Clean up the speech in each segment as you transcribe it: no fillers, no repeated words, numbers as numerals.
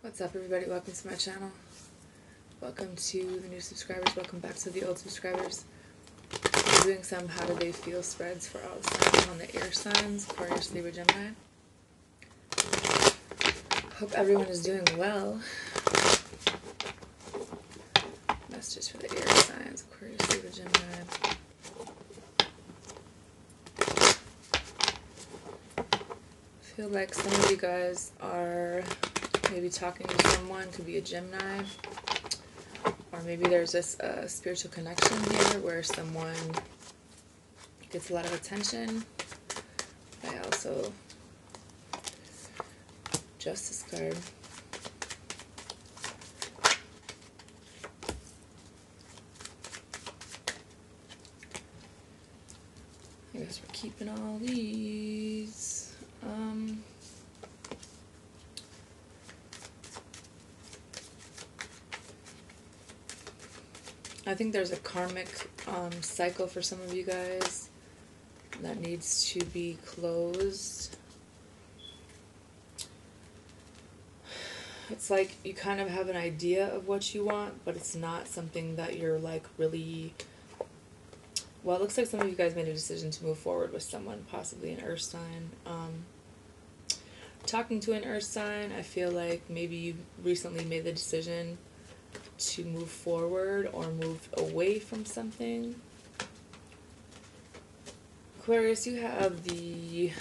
What's up, everybody? Welcome to my channel. Welcome to the new subscribers. Welcome back to the old subscribers. I'm doing some how do they feel spreads for all the signs on the air signs, Aquarius, Libra, Gemini. Hope everyone is doing well. Messages for the air signs, Aquarius, Libra, Gemini. I feel like some of you guys are maybe talking to someone, could be a Gemini, or maybe there's this spiritual connection here where someone gets a lot of attention. I also, Justice card. I guess we're keeping all these. I think there's a karmic cycle for some of you guys that needs to be closed. It's like you kind of have an idea of what you want, but it's not something that you're like really... Well, it looks like some of you guys made a decision to move forward with someone, possibly an earth sign. Talking to an earth sign, I feel like maybe you recently made the decision to move forward or move away from something. Aquarius, you have the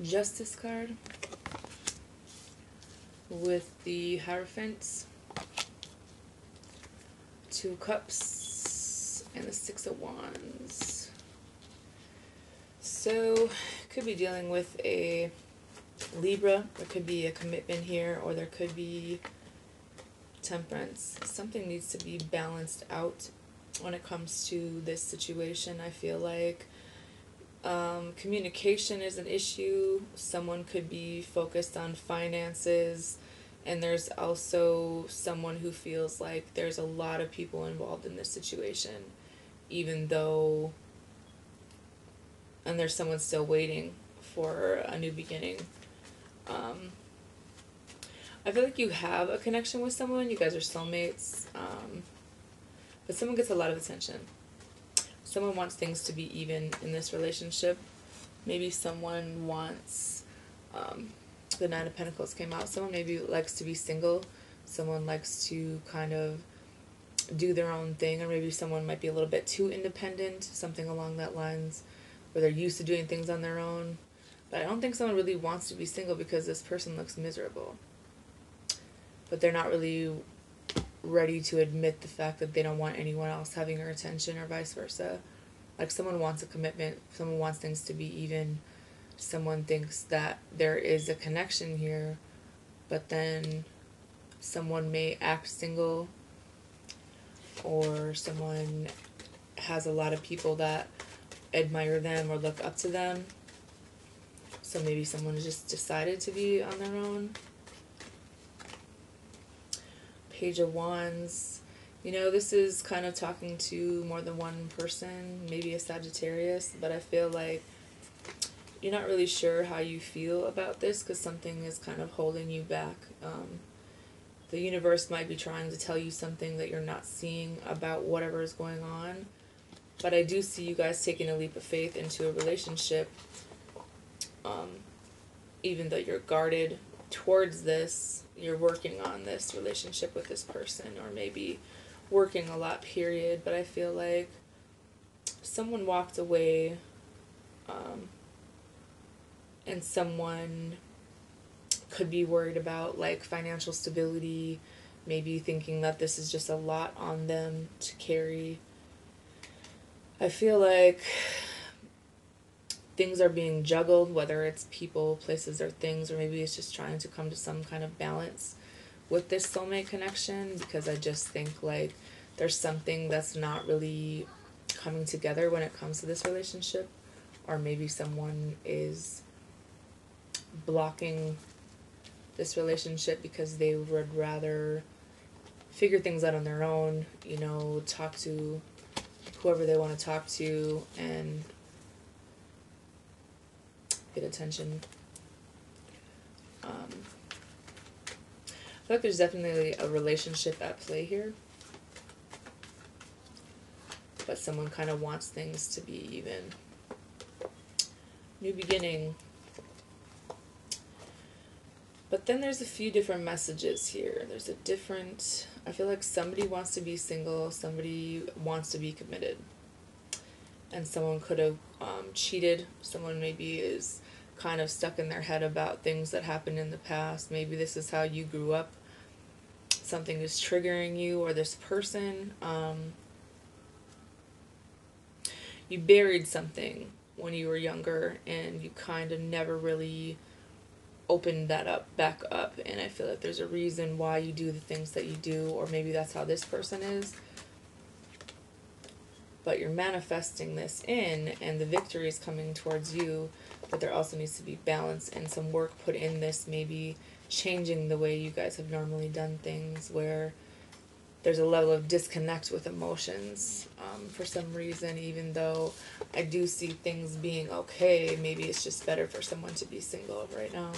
Justice card with the Hierophant, Two of Cups, and the Six of Wands. So, could be dealing with a Libra. There could be a commitment here, or there could be Temperance. Something needs to be balanced out when it comes to this situation. I feel like communication is an issue. Someone could be focused on finances, and there's also someone who feels like there's a lot of people involved in this situation, even though, and there's someone still waiting for a new beginning. I feel like you have a connection with someone. You guys are soulmates, but someone gets a lot of attention. Someone wants things to be even in this relationship. Maybe someone wants, the Nine of Pentacles came out. Someone maybe likes to be single. Someone likes to kind of do their own thing, or maybe someone might be a little bit too independent, something along that lines, where they're used to doing things on their own. But I don't think someone really wants to be single because this person looks miserable. But they're not really ready to admit the fact that they don't want anyone else having her attention, or vice versa. Like, someone wants a commitment, someone wants things to be even, someone thinks that there is a connection here, but then someone may act single, or someone has a lot of people that admire them or look up to them. So maybe someone just decided to be on their own. Page of Wands. You know, this is kind of talking to more than one person, maybe a Sagittarius, but I feel like you're not really sure how you feel about this because something is kind of holding you back. The universe might be trying to tell you something that you're not seeing about whatever is going on. But I do see you guys taking a leap of faith into a relationship. Even though you're guarded towards this, you're working on this relationship with this person, or maybe working a lot, period. But I feel like someone walked away, and someone could be worried about like financial stability, maybe thinking that this is just a lot on them to carry. I feel like things are being juggled, whether it's people, places, or things, or maybe it's just trying to come to some kind of balance with this soulmate connection, because I just think like there's something that's not really coming together when it comes to this relationship, or maybe someone is blocking this relationship because they would rather figure things out on their own, you know, talk to whoever they want to talk to and get attention. I feel like there's definitely a relationship at play here. But someone kind of wants things to be even. New beginning. But then there's a few different messages here. There's a different... I feel like somebody wants to be single. Somebody wants to be committed. And someone could have cheated. Someone maybe is kind of stuck in their head about things that happened in the past. Maybe this is how you grew up. Something is triggering you or this person. You buried something when you were younger and you kind of never really opened that back up, and I feel like there's a reason why you do the things that you do, or maybe that's how this person is, but you're manifesting this in, and the victory is coming towards you, but there also needs to be balance and some work put in this, maybe changing the way you guys have normally done things, where there's a level of disconnect with emotions for some reason, even though I do see things being okay. Maybe it's just better for someone to be single right now.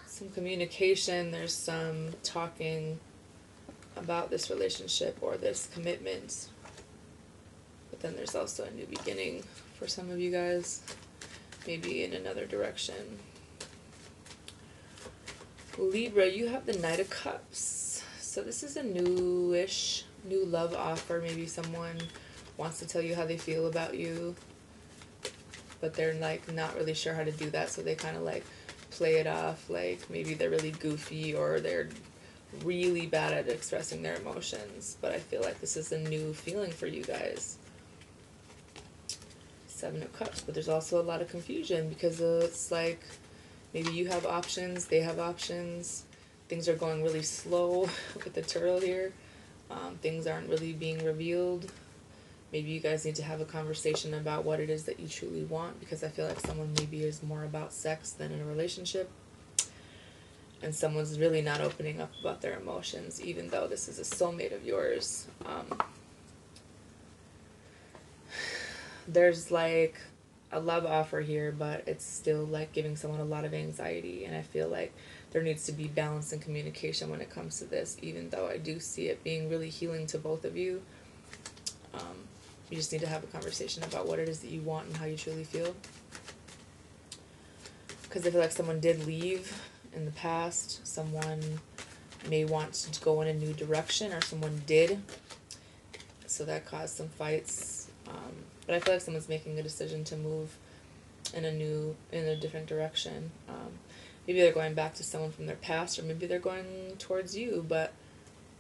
Some communication, there's some talking about this relationship or this commitment. But then there's also a new beginning for some of you guys, maybe in another direction. Libra, you have the Knight of Cups. So this is a new love offer. Maybe someone wants to tell you how they feel about you, but they're like not really sure how to do that, so they kind of like play it off like maybe they're really goofy or they're really bad at expressing their emotions. But I feel like this is a new feeling for you guys. Seven of Cups, but there's also a lot of confusion because it's like maybe you have options, they have options. Things are going really slow with the turtle here. Things aren't really being revealed. Maybe you guys need to have a conversation about what it is that you truly want, because I feel like someone maybe is more about sex than in a relationship. And someone's really not opening up about their emotions, even though this is a soulmate of yours. There's like a love offer here, but it's still like giving someone a lot of anxiety, and I feel like there needs to be balance and communication when it comes to this, even though I do see it being really healing to both of you. You just need to have a conversation about what it is that you want and how you truly feel, because I feel like someone did leave in the past. Someone may want to go in a new direction, or someone did, so that caused some fights. But I feel like someone's making a decision to move in a different direction. Maybe they're going back to someone from their past, or maybe they're going towards you, but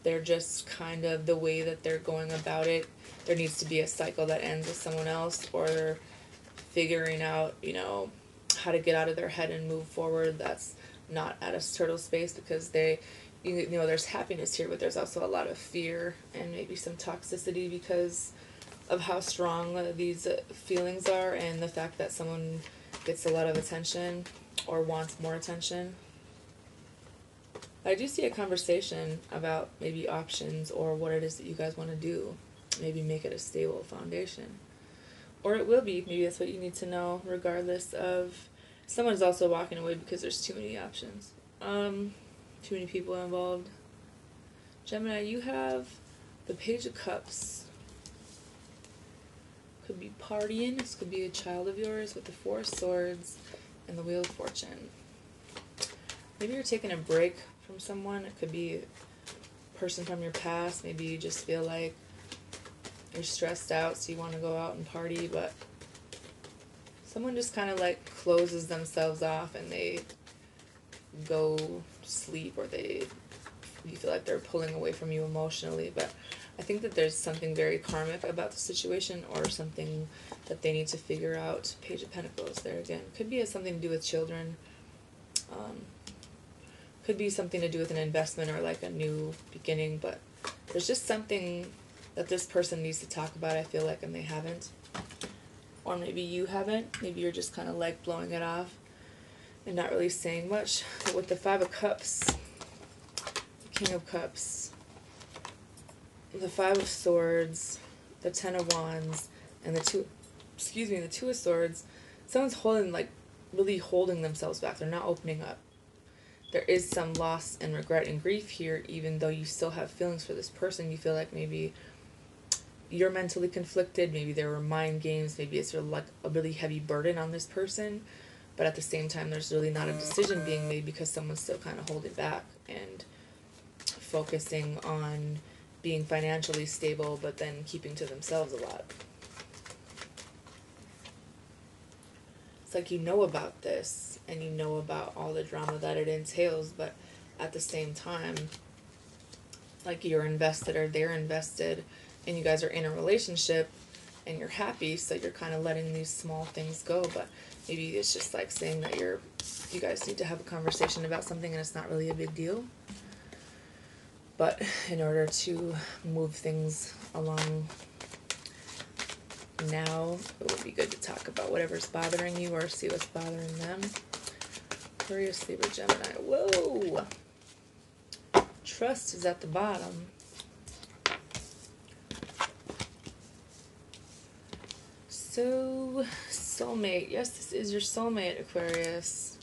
they're just kind of the way that they're going about it. There needs to be a cycle that ends with someone else, or they're figuring out, how to get out of their head and move forward. That's not at a turtle space, because there's happiness here, but there's also a lot of fear and maybe some toxicity because of how strong these feelings are, and the fact that someone gets a lot of attention or wants more attention. I do see a conversation about maybe options or what it is that you guys want to do. Maybe make it a stable foundation. Or it will be. Maybe that's what you need to know, regardless of... Someone's also walking away because there's too many options. Too many people involved. Gemini, you have the Page of Cups. Could be partying. This could be a child of yours with the Four of Swords and the Wheel of Fortune. Maybe you're taking a break from someone. It could be a person from your past. Maybe you just feel like you're stressed out, so you want to go out and party, but someone just kind of like closes themselves off and they go sleep, or you feel like they're pulling away from you emotionally. But I think that there's something very karmic about the situation, or something that they need to figure out. Page of Pentacles there again. Could be something to do with children. Could be something to do with an investment or like a new beginning, but there's just something that this person needs to talk about, I feel like, and they haven't. Or maybe you haven't. Maybe you're just kind of like blowing it off and not really saying much. But with the Five of Cups, the King of Cups, the Five of Swords, the Ten of Wands, and the Two of Swords, someone's holding like really holding themselves back. They're not opening up. There is some loss and regret and grief here, even though you still have feelings for this person. You feel like maybe you're mentally conflicted, maybe there were mind games, maybe it's like a really heavy burden on this person, but at the same time there's really not a decision being made because someone's still kind of holding back and focusing on being financially stable, but then keeping to themselves a lot. It's like you know about this and you know about all the drama that it entails, but at the same time, like you're invested or they're invested and you guys are in a relationship and you're happy, so you're kind of letting these small things go. But maybe it's just like saying that you guys need to have a conversation about something and it's not really a big deal. But in order to move things along now, it would be good to talk about whatever's bothering you or see what's bothering them. Aquarius, Libra, Gemini. Whoa! Trust is at the bottom. So, soulmate. Yes, this is your soulmate, Aquarius.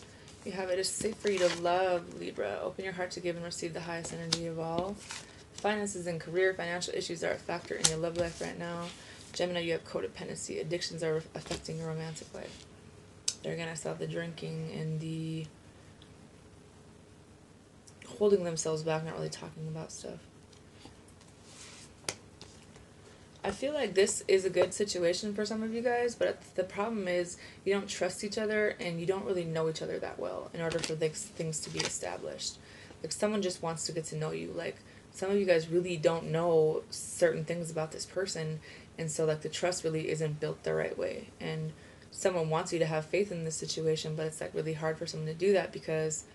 You have it. It's safe for you to love, Libra. Open your heart to give and receive the highest energy of all. Finances and career, financial issues are a factor in your love life right now. Gemini, you have codependency. Addictions are affecting your romantic life. There again, I saw the drinking and the holding themselves back, not really talking about stuff. I feel like this is a good situation for some of you guys, but the problem is you don't trust each other and you don't really know each other that well in order for things to be established. Like someone just wants to get to know you. Like some of you guys really don't know certain things about this person, and so like the trust really isn't built the right way. And someone wants you to have faith in this situation, but it's like really hard for someone to do that because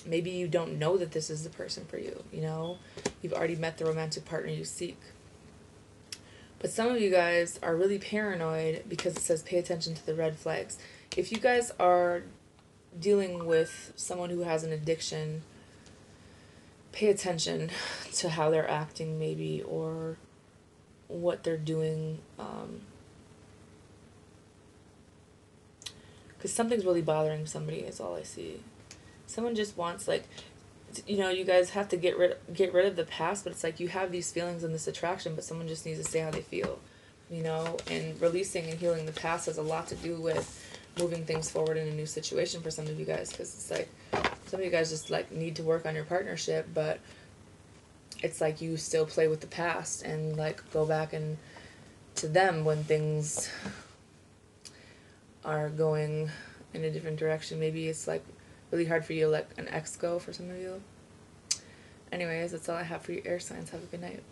maybe you don't know that this is the person for you, you know? You've already met the romantic partner you seek. But some of you guys are really paranoid because it says pay attention to the red flags. If you guys are dealing with someone who has an addiction, pay attention to how they're acting maybe or what they're doing. Because something's really bothering somebody is all I see. Someone just wants like, you know, you guys have to get rid of the past, but it's like you have these feelings and this attraction, but someone just needs to say how they feel, you know, and releasing and healing the past has a lot to do with moving things forward in a new situation for some of you guys, because it's like some of you guys just like need to work on your partnership, but it's like you still play with the past and like go back and to them when things are going in a different direction. Maybe it's like really hard for you to let an ex go for some of you. Anyways, that's all I have for you air signs. Have a good night.